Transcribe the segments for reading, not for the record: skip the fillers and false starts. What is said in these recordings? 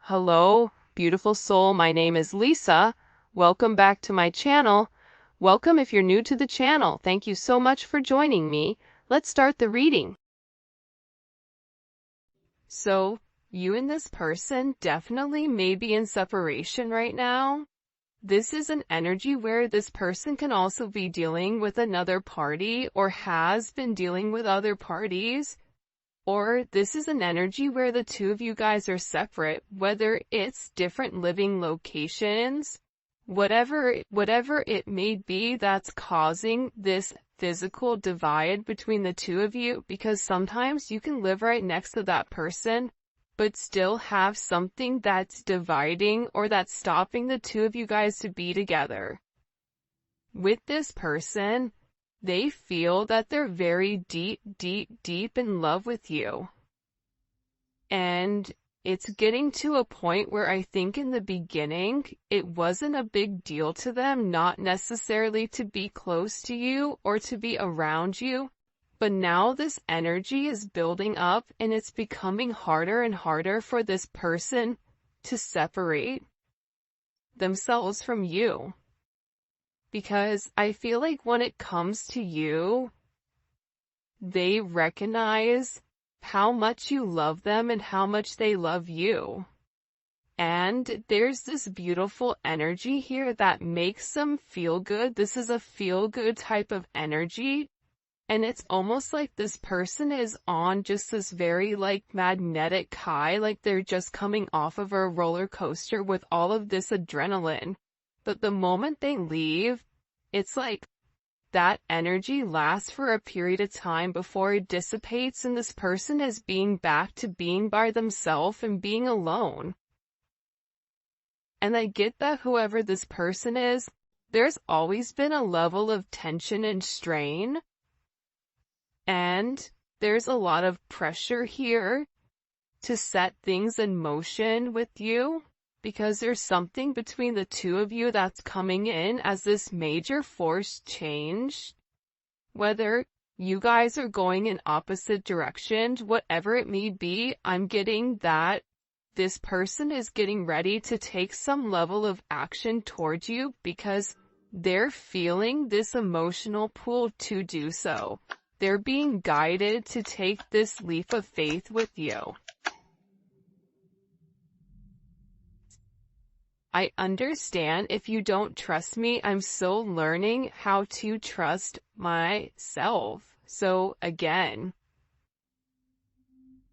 Hello, beautiful soul. My name is Lisa. Welcome back to my channel. Welcome if you're new to the channel. Thank you so much for joining me. Let's start the reading. So, you and this person definitely may be in separation right now. This is an energy where this person can also be dealing with another party or has been dealing with other parties. Or this is an energy where the two of you guys are separate, whether it's different living locations, whatever it may be that's causing this physical divide between the two of you, because sometimes you can live right next to that person, but still have something that's dividing or that's stopping the two of you guys to be together. With this person, they feel that they're very deep in love with you. And it's getting to a point where I think in the beginning, it wasn't a big deal to them, not necessarily to be close to you or to be around you. But now this energy is building up and it's becoming harder and harder for this person to separate themselves from you. Because I feel like when it comes to you, they recognize how much you love them and how much they love you. And there's this beautiful energy here that makes them feel good. This is a feel-good type of energy. And it's almost like this person is on just this very magnetic high, like they're just coming off of a roller coaster with all of this adrenaline. But the moment they leave, it's like that energy lasts for a period of time before it dissipates and this person is being back to being by themselves and being alone. And I get that whoever this person is, there's always been a level of tension and strain. And there's a lot of pressure here to set things in motion with you, because there's something between the two of you that's coming in as this major force change. Whether you guys are going in opposite directions, whatever it may be, I'm getting that this person is getting ready to take some level of action towards you because they're feeling this emotional pull to do so. They're being guided to take this leap of faith with you. I understand if you don't trust me. I'm still learning how to trust myself. So again,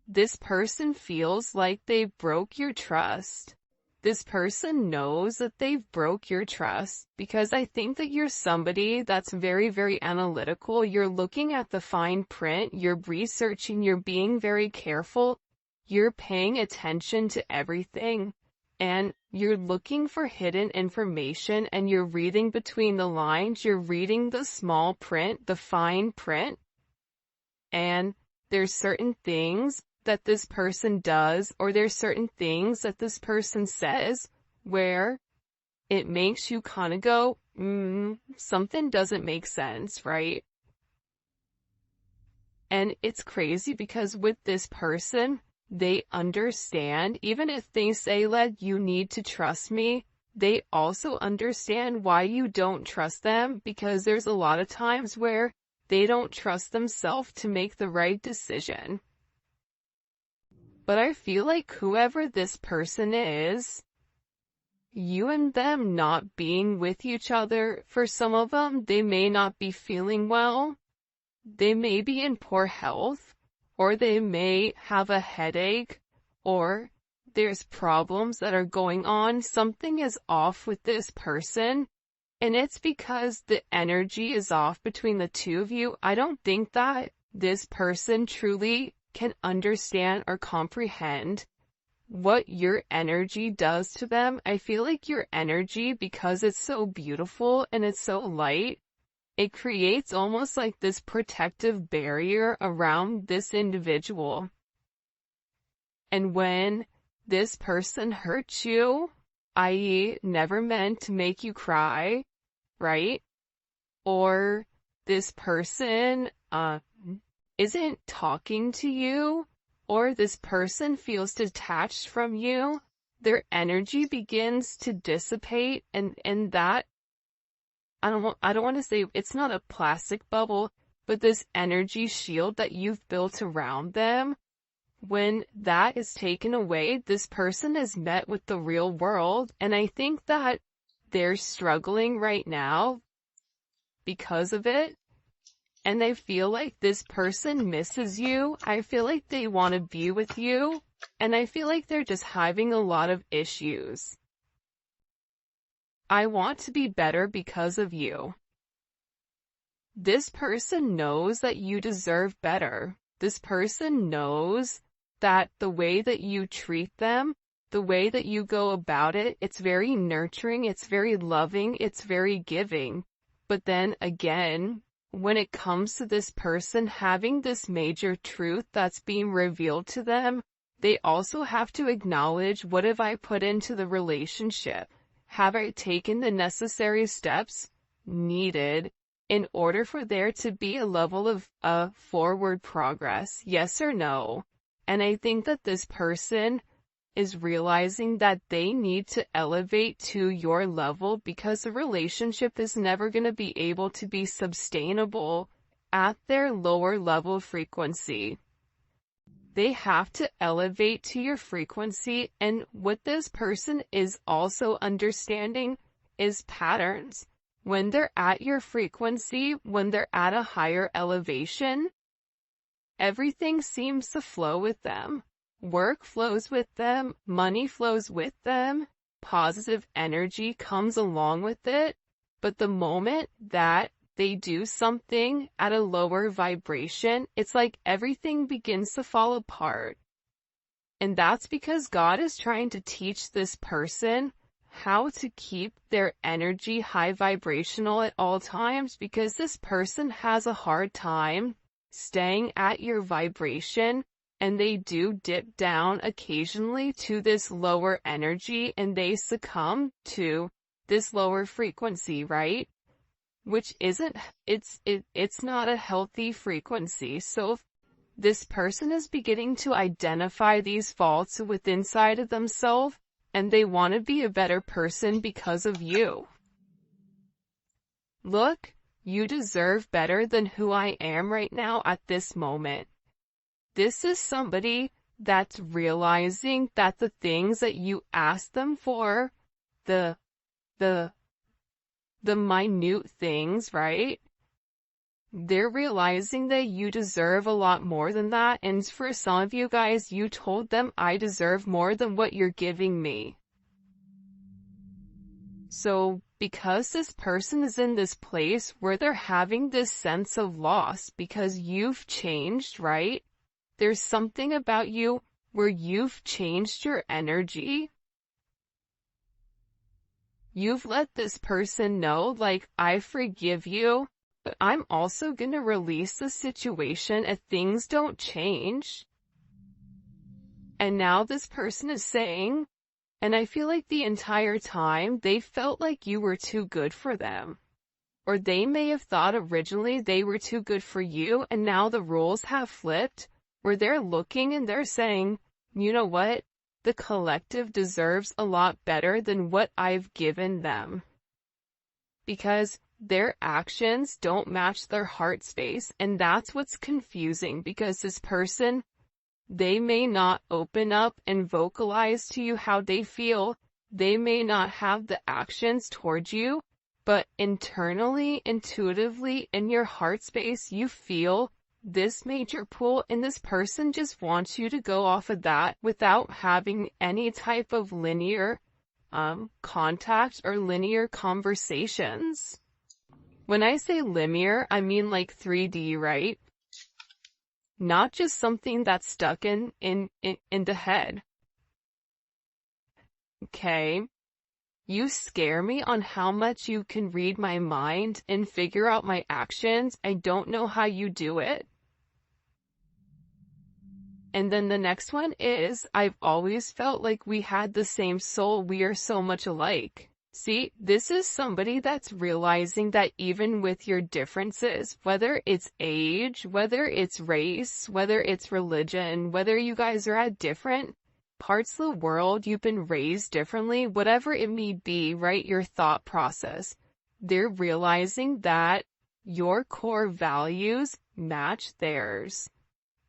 this person feels like they broke your trust. This person knows that they've broke your trust because I think that you're somebody that's very, very analytical. You're looking at the fine print, you're researching, you're being very careful, you're paying attention to everything. And you're looking for hidden information and you're reading between the lines, you're reading the small print, the fine print. And there's certain things that this person does, or there's certain things that this person says where it makes you kind of go, something doesn't make sense, right? And it's crazy because with this person, they understand, even if they say, you need to trust me, they also understand why you don't trust them, because there's a lot of times where they don't trust themselves to make the right decision. But I feel like whoever this person is, you and them not being with each other, for some of them, they may not be feeling well, they may be in poor health, or they may have a headache, or there's problems that are going on. Something is off with this person, and it's because the energy is off between the two of you. I don't think that this person truly can understand or comprehend what your energy does to them. I feel like your energy, because it's so beautiful and it's so light, it creates almost like this protective barrier around this individual. And when this person hurts you, i.e., never meant to make you cry, right? Or this person isn't talking to you, or this person feels detached from you, their energy begins to dissipate, and that, I don't want to say it's not a plastic bubble, but this energy shield that you've built around them, when that is taken away, this person is met with the real world. And I think that they're struggling right now because of it. And I feel like this person misses you. I feel like they want to be with you. And I feel like they're just having a lot of issues. I want to be better because of you. This person knows that you deserve better. This person knows that the way that you treat them, the way that you go about it, it's very nurturing, it's very loving, it's very giving. But then again, when it comes to this person having this major truth that's being revealed to them, they also have to acknowledge, what have I put into the relationship? Have I taken the necessary steps needed in order for there to be a level of forward progress? Yes or no? And I think that this person is realizing that they need to elevate to your level, because the relationship is never going to be able to be sustainable at their lower level frequency. They have to elevate to your frequency, and what this person is also understanding is patterns. When they're at your frequency, when they're at a higher elevation, everything seems to flow with them. Work flows with them, money flows with them, positive energy comes along with it. But the moment that they do something at a lower vibration, it's like everything begins to fall apart. And that's because God is trying to teach this person how to keep their energy high vibrational at all times, because this person has a hard time staying at your vibration, and they do dip down occasionally to this lower energy, and they succumb to this lower frequency, right? Which isn't, it's not a healthy frequency. So if this person is beginning to identify these faults within inside of themselves, and they want to be a better person because of you. Look, you deserve better than who I am right now at this moment. This is somebody that's realizing that the things that you ask them for, the minute things, right? They're realizing that you deserve a lot more than that. And for some of you guys, you told them, I deserve more than what you're giving me. So because this person is in this place where they're having this sense of loss because you've changed, right? There's something about you where you've changed your energy. You've let this person know, like, I forgive you, but I'm also gonna release the situation if things don't change. And now this person is saying, and I feel like the entire time they felt like you were too good for them. Or they may have thought originally they were too good for you, and now the roles have flipped, where they're looking and they're saying, you know what? The collective deserves a lot better than what I've given them. Because their actions don't match their heart space, and that's what's confusing, because this person, they may not open up and vocalize to you how they feel. They may not have the actions towards you, but internally, intuitively, in your heart space, you feel this major pull, and this person just wants you to go off of that without having any type of linear contact or linear conversations. When I say linear, I mean like 3D, right? Not just something that's stuck in the head. Okay? You scare me on how much you can read my mind and figure out my actions. I don't know how you do it. And then the next one is, I've always felt like we had the same soul. We are so much alike. See, this is somebody that's realizing that even with your differences, whether it's age, whether it's race, whether it's religion, whether you guys are at different parts of the world you've been raised differently, whatever it may be, right? Your thought process. They're realizing that your core values match theirs.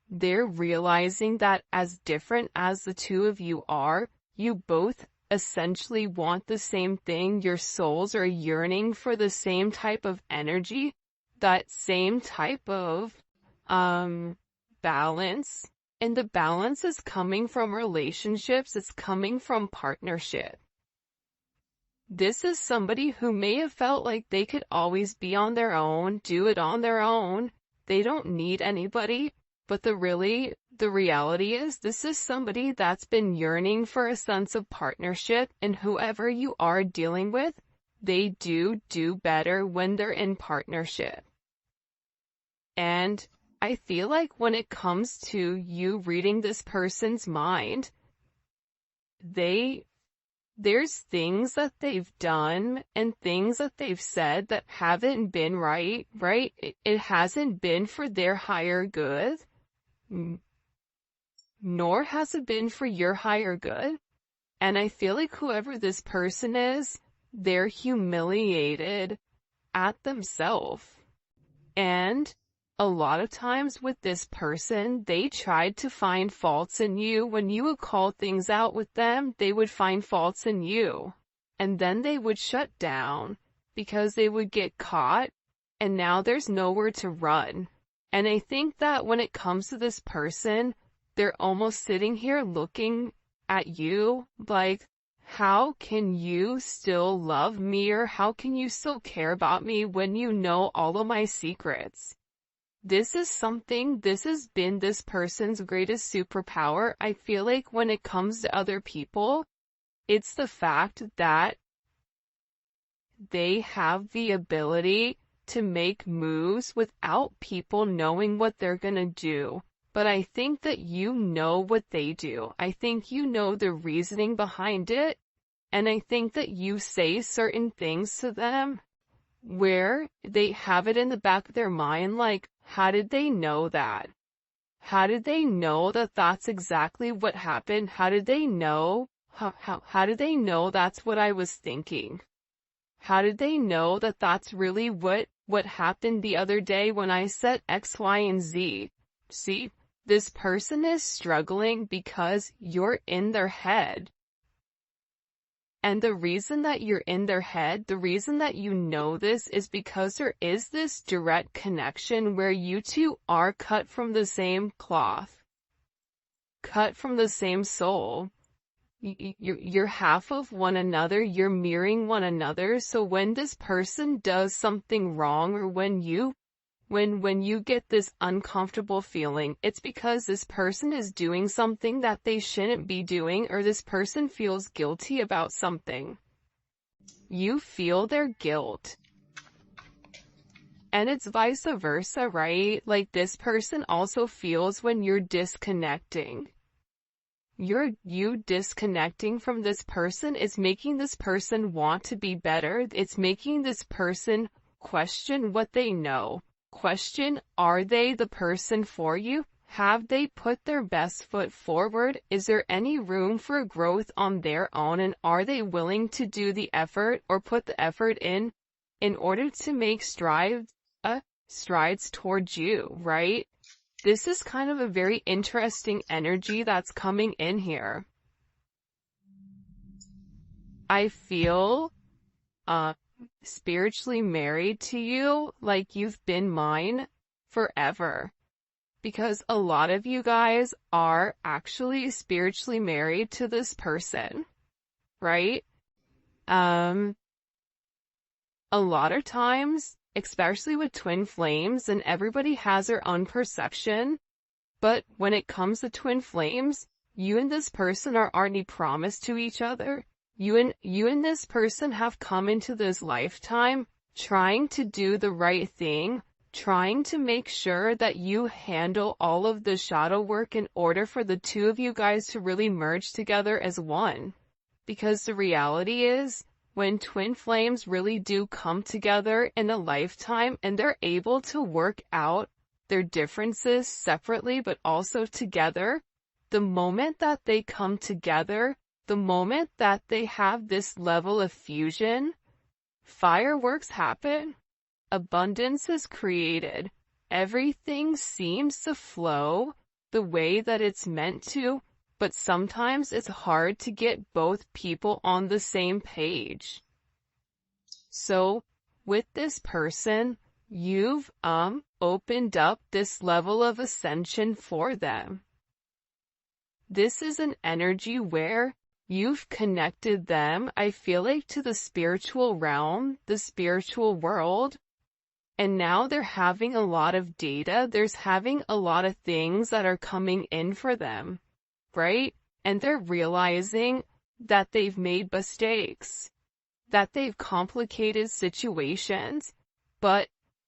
They're realizing that as different as the two of you are, you both essentially want the same thing. Your souls are yearning for the same type of energy, that same type of balance. And the balance is coming from relationships, it's coming from partnership. This is somebody who may have felt like they could always be on their own, do it on their own. They don't need anybody. But the reality is this is somebody that's been yearning for a sense of partnership, and whoever you are dealing with, they do better when they're in partnership. And I feel like when it comes to you reading this person's mind, there's things that they've done and things that they've said that haven't been right? It hasn't been for their higher good, nor has it been for your higher good. And I feel like whoever this person is, they're humiliated at themselves. And a lot of times with this person, they tried to find faults in you. When you would call things out with them, they would find faults in you. And then they would shut down because they would get caught, and now there's nowhere to run. And I think that when it comes to this person, they're almost sitting here looking at you like, how can you still love me, or how can you still care about me when you know all of my secrets? This has been this person's greatest superpower. I feel like when it comes to other people, it's the fact that they have the ability to make moves without people knowing what they're gonna do. But I think that you know what they do. I think you know the reasoning behind it. And I think that you say certain things to them where they have it in the back of their mind, like, how did they know that? How did they know that that's exactly what happened? How did they know? How did they know that's what I was thinking? How did they know that that's really what happened the other day when I said X, Y, and Z? See, this person is struggling because you're in their head. And the reason that you're in their head, the reason that you know this, is because there is this direct connection where you two are cut from the same cloth, cut from the same soul. You're half of one another, you're mirroring one another. So when this person does something wrong, or when you get this uncomfortable feeling, it's because this person is doing something that they shouldn't be doing, or this person feels guilty about something. You feel their guilt. And it's vice versa, right? Like, this person also feels when you're disconnecting. You disconnecting from this person is making this person want to be better. It's making this person question what they know. Question, are they the person for you? Have they put their best foot forward? Is there any room for growth on their own? And are they willing to do the effort, or put the effort in order to make strides towards you, right? This is kind of a very interesting energy that's coming in here. I feel spiritually married to you, like you've been mine forever. Because a lot of you guys are actually spiritually married to this person, right? A lot of times, especially with twin flames, and everybody has their own perception, but when it comes to twin flames, you and this person are already promised to each other. You and this person have come into this lifetime trying to do the right thing, trying to make sure that you handle all of the shadow work in order for the two of you guys to really merge together as one. Because the reality is, when twin flames really do come together in a lifetime and they're able to work out their differences separately but also together, The moment that they come together, the moment that they have this level of fusion, fireworks happen. Abundance is created. Everything seems to flow the way that it's meant to, but sometimes it's hard to get both people on the same page. So, with this person, you've opened up this level of ascension for them. This is an energy where you've connected them, I feel like, to the spiritual realm, the spiritual world. And now they're having a lot of data, there's having a lot of things that are coming in for them, right? And they're realizing that they've made mistakes, that they've complicated situations, but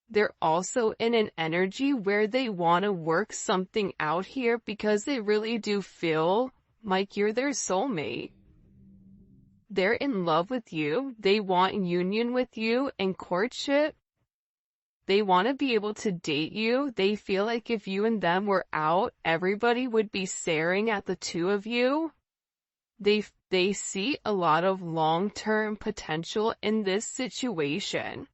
they're also in an energy where they want to work something out here because they really do feel like you're their soulmate. They're in love with you, they want union with you and courtship. They want to be able to date you. They feel like if you and them were out, everybody would be staring at the two of you. They see a lot of long-term potential in this situation.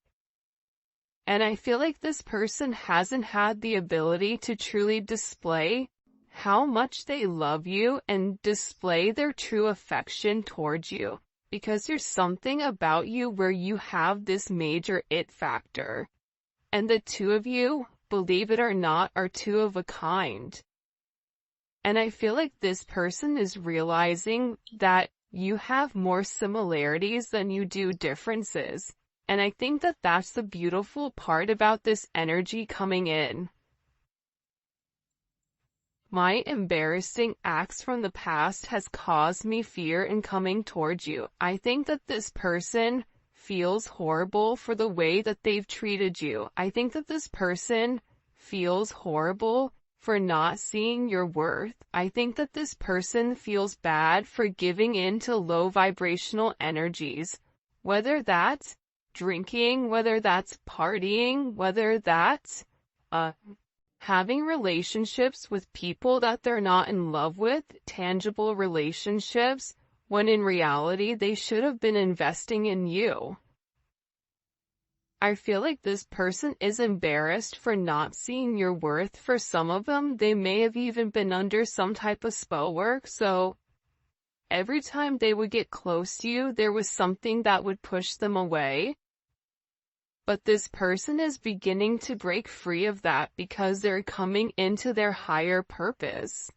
And I feel like this person hasn't had the ability to truly display how much they love you and display their true affection towards you. Because there's something about you where you have this major it factor. And the two of you, believe it or not, are two of a kind. And I feel like this person is realizing that you have more similarities than you do differences. And I think that that's the beautiful part about this energy coming in. My embarrassing acts from the past has caused me fear in coming towards you. I think that this person feels horrible for the way that they've treated you. I think that this person feels horrible for not seeing your worth. I think that this person feels bad for giving in to low vibrational energies. Whether that's drinking, whether that's partying, whether that's having relationships with people that they're not in love with, tangible relationships, when in reality they should have been investing in you. I feel like this person is embarrassed for not seeing your worth. For some of them, they may have even been under some type of spell work, so every time they would get close to you, there was something that would push them away. But this person is beginning to break free of that because they're coming into their higher purpose.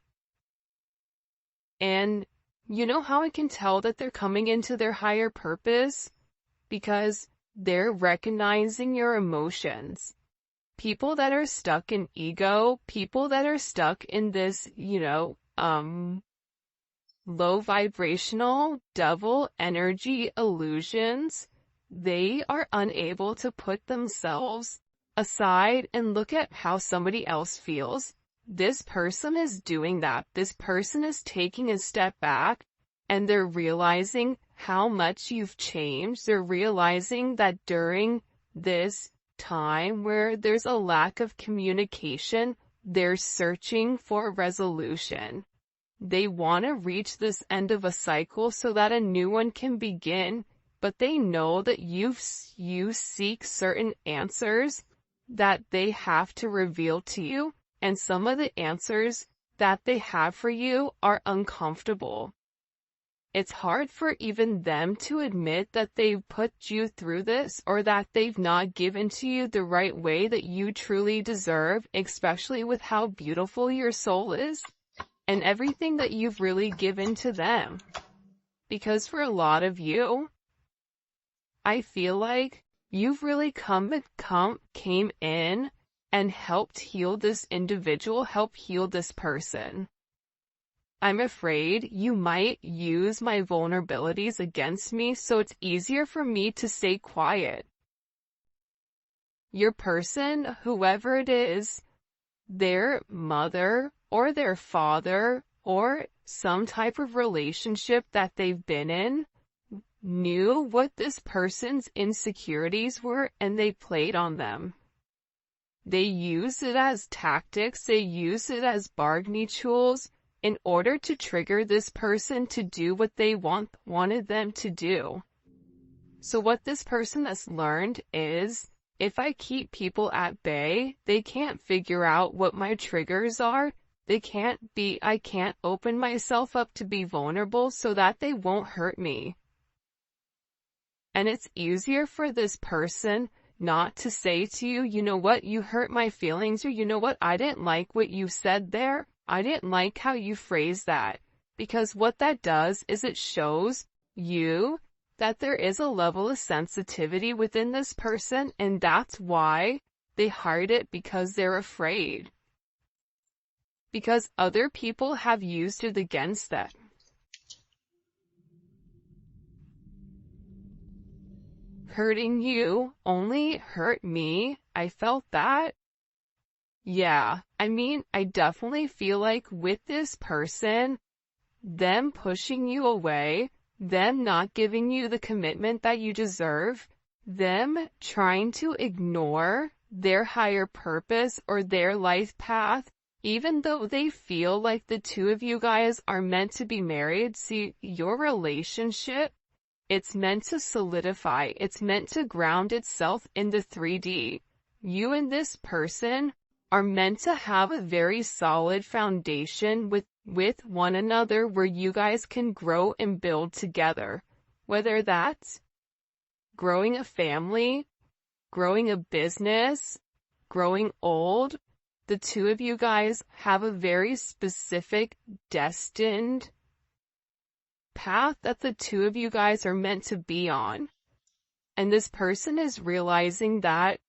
And you know how I can tell that they're coming into their higher purpose? Because they're recognizing your emotions. People that are stuck in ego, people that are stuck in this, low vibrational devil energy illusions, they are unable to put themselves aside and look at how somebody else feels. This person is doing that. This person is taking a step back and they're realizing how much you've changed. They're realizing that during this time where there's a lack of communication, they're searching for resolution. They want to reach this end of a cycle so that a new one can begin, but they know that you seek certain answers that they have to reveal to you, and some of the answers that they have for you are uncomfortable. It's hard for even them to admit that they've put you through this or that they've not given to you the right way that you truly deserve, especially with how beautiful your soul is and everything that you've really given to them. Because for a lot of you, I feel like you've really came in and helped heal this individual, help heal this person. I'm afraid you might use my vulnerabilities against me, so it's easier for me to stay quiet. Your person, whoever it is, their mother or their father or some type of relationship that they've been in, knew what this person's insecurities were and they played on them. They used it as tactics, they used it as bargaining tools in order to trigger this person to do what they wanted them to do. So what this person has learned is, if I keep people at bay, they can't figure out what my triggers are. I can't open myself up to be vulnerable so that they won't hurt me. And it's easier for this person not to say to you, you know what, you hurt my feelings, or you know what, I didn't like what you said there. I didn't like how you phrased that. Because what that does is it shows you that there is a level of sensitivity within this person, and that's why they hide it, because they're afraid. Because other people have used it against them. Hurting you only hurt me. I felt that. Yeah, I mean, I definitely feel like with this person, them pushing you away, them not giving you the commitment that you deserve, them trying to ignore their higher purpose or their life path, even though they feel like the two of you guys are meant to be married. See, your relationship, it's meant to solidify. It's meant to ground itself in the 3D. You and this person are meant to have a very solid foundation with one another where you guys can grow and build together. Whether that's growing a family, growing a business, growing old, the two of you guys have a very specific, destined path that the two of you guys are meant to be on. And this person is realizing that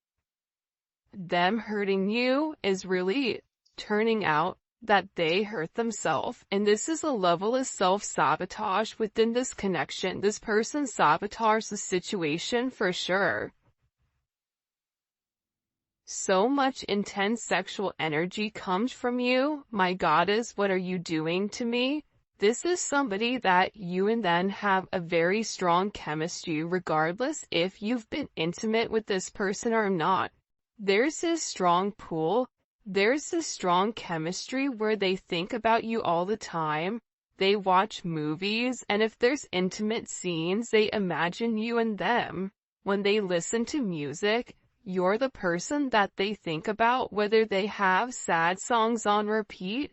them hurting you is really turning out that they hurt themselves. And this is a level of self-sabotage within this connection. This person sabotaged the situation for sure. So much intense sexual energy comes from you. My goddess, what are you doing to me? This is somebody that you and them have a very strong chemistry, regardless if you've been intimate with this person or not. There's this strong pull. There's this strong chemistry where they think about you all the time. They watch movies, and if there's intimate scenes, they imagine you and them. When they listen to music, you're the person that they think about, whether they have sad songs on repeat,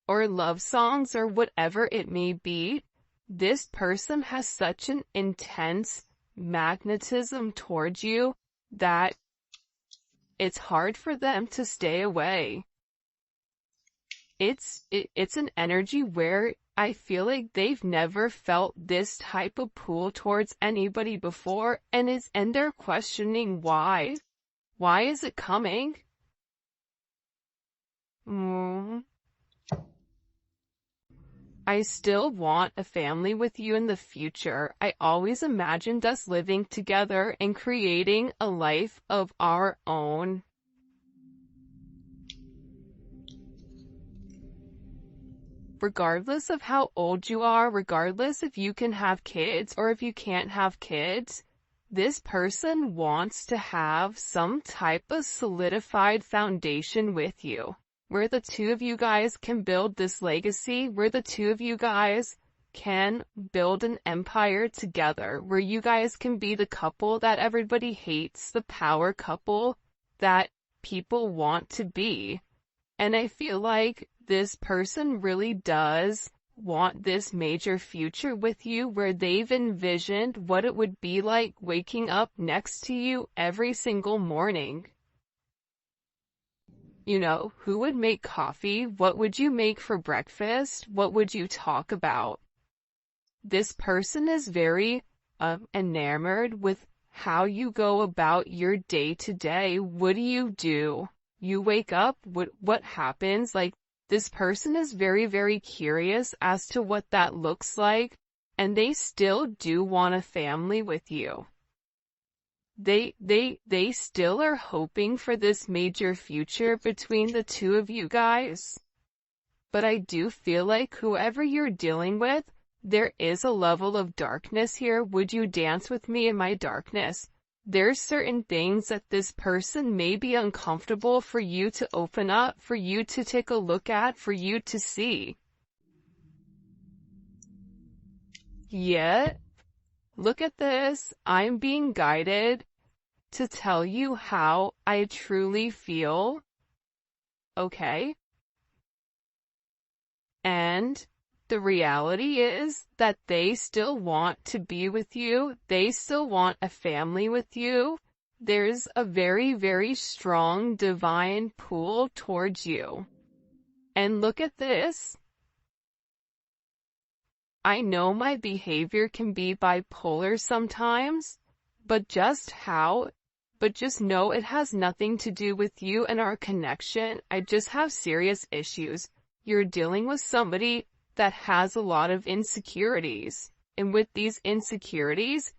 or love songs, or whatever it may be. This person has such an intense magnetism towards you that it's hard for them to stay away. It's an energy where I feel like they've never felt this type of pull towards anybody before, and they're questioning why. Why is it coming? I still want a family with you in the future. I always imagined us living together and creating a life of our own. Regardless of how old you are, regardless if you can have kids or if you can't have kids, this person wants to have some type of solidified foundation with you, where the two of you guys can build this legacy, where the two of you guys can build an empire together, where you guys can be the couple that everybody hates, the power couple that people want to be. And I feel like this person really does want this major future with you, where they've envisioned what it would be like waking up next to you every single morning. You know, who would make coffee? What would you make for breakfast? What would you talk about? This person is very enamored with how you go about your day to day. What do? You wake up, what happens? Like, this person is very, very curious as to what that looks like, and they still do want a family with you. They still are hoping for this major future between the two of you guys. But I do feel like whoever you're dealing with, there is a level of darkness here. Would you dance with me in my darkness? There's certain things that this person may be uncomfortable for you to open up, for you to take a look at, for you to see. Yet, look at this. I'm being guided to tell you how I truly feel. Okay? And the reality is that they still want to be with you. They still want a family with you. There's a very, very strong divine pull towards you. And look at this. I know my behavior can be bipolar sometimes, but just know it has nothing to do with you and our connection. I just have serious issues. You're dealing with somebody that has a lot of insecurities. And with these insecurities,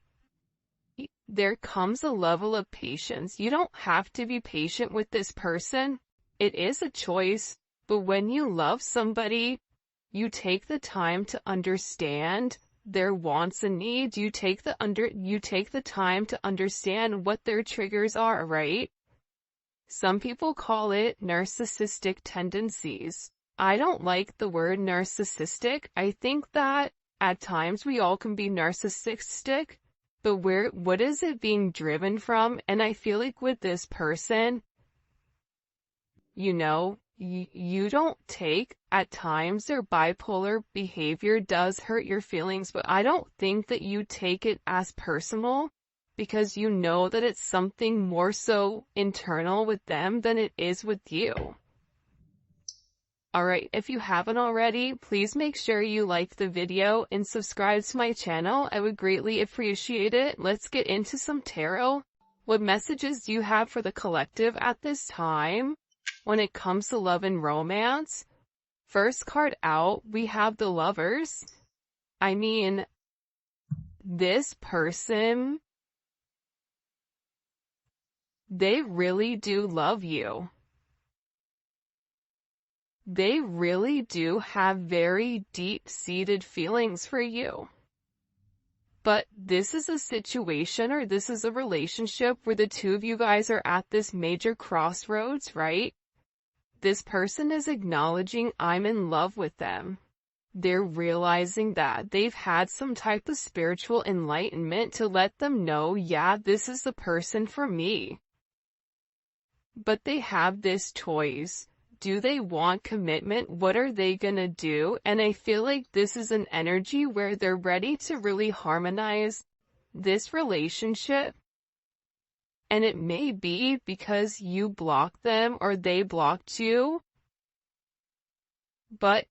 there comes a level of patience. You don't have to be patient with this person. It is a choice. But when you love somebody, you take the time to understand their wants and needs. You take the time to understand what their triggers are, right? Some people call it narcissistic tendencies. I don't like the word narcissistic. I think that at times we all can be narcissistic, but what is it being driven from? And I feel like with this person, you don't take, at times their bipolar behavior does hurt your feelings, but I don't think that you take it as personal because you know that it's something more so internal with them than it is with you. Alright, if you haven't already, please make sure you like the video and subscribe to my channel. I would greatly appreciate it. Let's get into some tarot. What messages do you have for the collective at this time when it comes to love and romance? First card out, we have the Lovers. I mean, this person, they really do love you. They really do have very deep-seated feelings for you. But this is a situation, or this is a relationship where the two of you guys are at this major crossroads, right? This person is acknowledging I'm in love with them. They're realizing that they've had some type of spiritual enlightenment to let them know, yeah, this is the person for me. But they have this choice. Do they want commitment? What are they gonna do? And I feel like this is an energy where they're ready to really harmonize this relationship. And it may be because you blocked them or they blocked you. But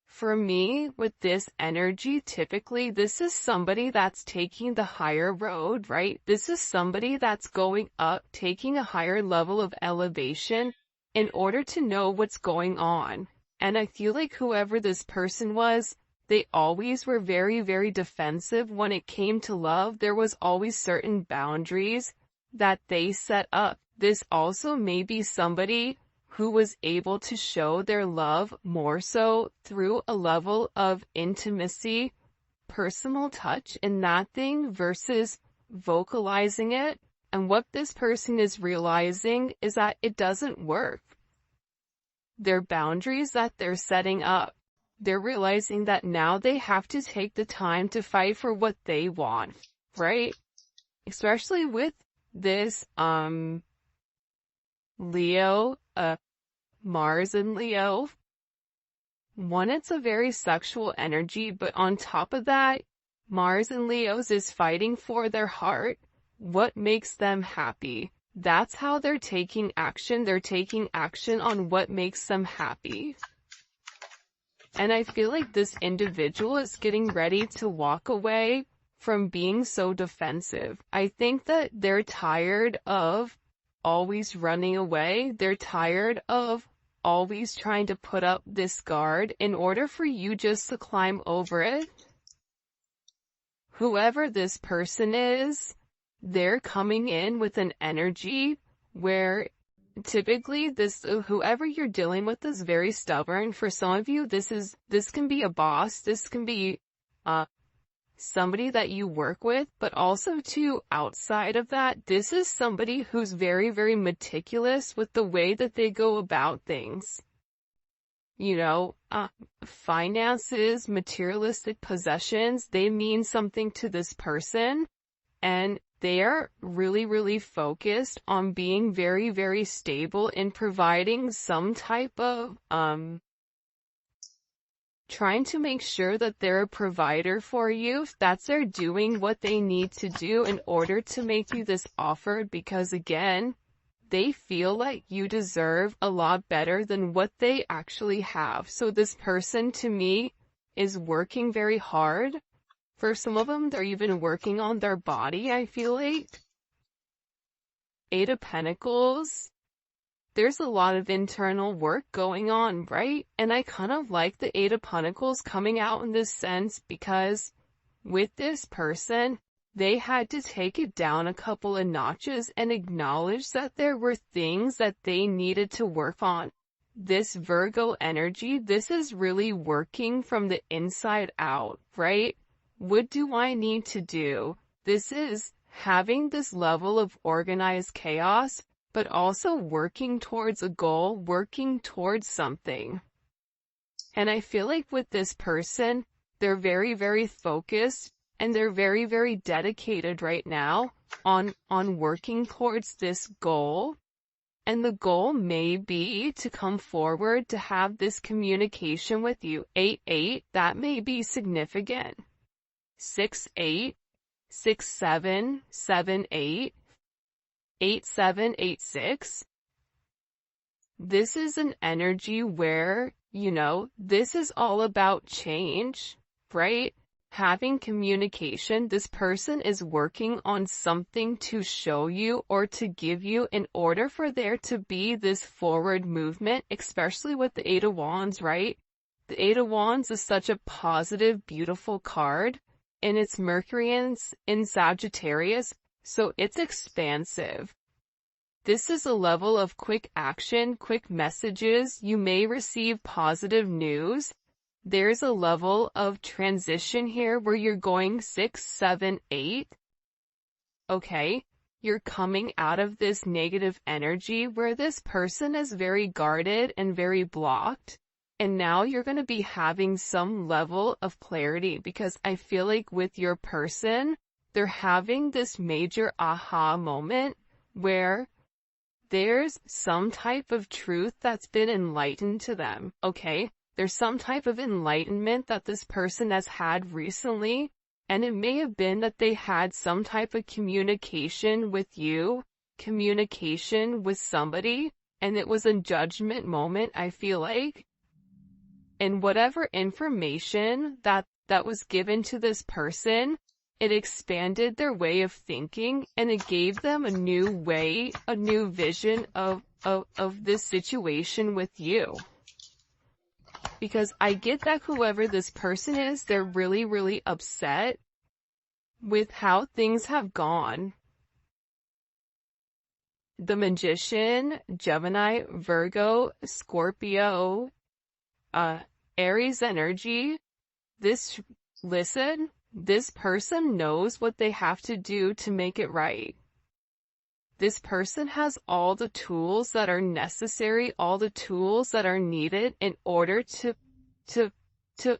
for me, with this energy, typically this is somebody that's taking the higher road, right? This is somebody that's going up, taking a higher level of elevation in order to know what's going on. And I feel like whoever this person was, they always were very, very defensive when it came to love. There was always certain boundaries that they set up. This also may be somebody who was able to show their love more so through a level of intimacy, personal touch in that thing versus vocalizing it. And what this person is realizing is that it doesn't work. Their boundaries that they're setting up, they're realizing that now they have to take the time to fight for what they want, right? Especially with this, Leo, Mars and Leo. One, it's a very sexual energy, but on top of that, Mars and Leo's is fighting for their heart. What makes them happy? That's how they're taking action. They're taking action on what makes them happy. And I feel like this individual is getting ready to walk away from being so defensive. I think that they're tired of always running away. They're tired of always trying to put up this guard in order for you just to climb over it. Whoever this person is, they're coming in with an energy where typically whoever you're dealing with is very stubborn. For some of you, this can be a boss, this can be somebody that you work with, but also too, outside of that, this is somebody who's very, very meticulous with the way that they go about things. finances, materialistic possessions, they mean something to this person, and they are really, really focused on being very, very stable in providing some type of, trying to make sure that they're a provider for you. That's they're doing what they need to do in order to make you this offer, because again, they feel like you deserve a lot better than what they actually have. So this person, to me, is working very hard. For some of them, they're even working on their body, I feel like. Eight of Pentacles. There's a lot of internal work going on, right? And I kind of like the Eight of Pentacles coming out in this sense, because with this person, they had to take it down a couple of notches and acknowledge that there were things that they needed to work on. This Virgo energy, this is really working from the inside out, right? What do I need to do? This is having this level of organized chaos, but also working towards a goal, working towards something. And I feel like with this person, they're very, very focused, and they're very, very dedicated right now on working towards this goal. And the goal may be to come forward to have this communication with you. 8-8, that may be significant. 6-8, 6-7, 7-8. 8-7-8-6. This is an energy where, this is all about change, right? Having communication. This person is working on something to show you or to give you in order for there to be this forward movement, especially with the Eight of Wands, right? The Eight of Wands is such a positive, beautiful card, and it's Mercury in Sagittarius. So it's expansive. This is a level of quick action, quick messages. You may receive positive news. There's a level of transition here where you're going 6, 7, 8. Okay, you're coming out of this negative energy where this person is very guarded and very blocked. And now you're going to be having some level of clarity, because I feel like with your person, they're having this major aha moment where there's some type of truth that's been enlightened to them, okay? There's some type of enlightenment that this person has had recently, and it may have been that they had some type of communication with you, communication with somebody, and it was a judgment moment, I feel like. And whatever information that was given to this person, it expanded their way of thinking, and it gave them a new way, a new vision of this situation with you. Because I get that whoever this person is, they're really, really upset with how things have gone. The Magician, Gemini, Virgo, Scorpio, Aries energy. Listen, this person knows what they have to do to make it right. This person has all the tools that are necessary, all the tools that are needed in order to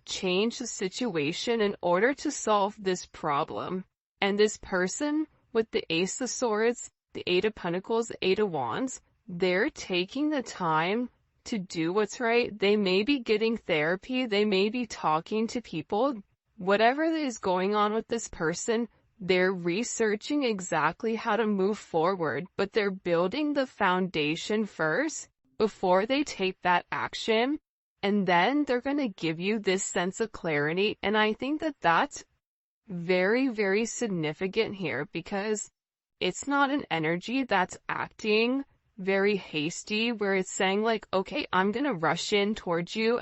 change the situation, in order to solve this problem. And this person with the Ace of Swords, the Eight of Pentacles, the Eight of Wands, they're taking the time to do what's right. They may be getting therapy, they may be talking to people. Whatever is going on with this person, they're researching exactly how to move forward, but they're building the foundation first before they take that action, and then they're going to give you this sense of clarity. And I think that that's very, very significant here, because it's not an energy that's acting very hasty, where it's saying like, okay, I'm going to rush in towards you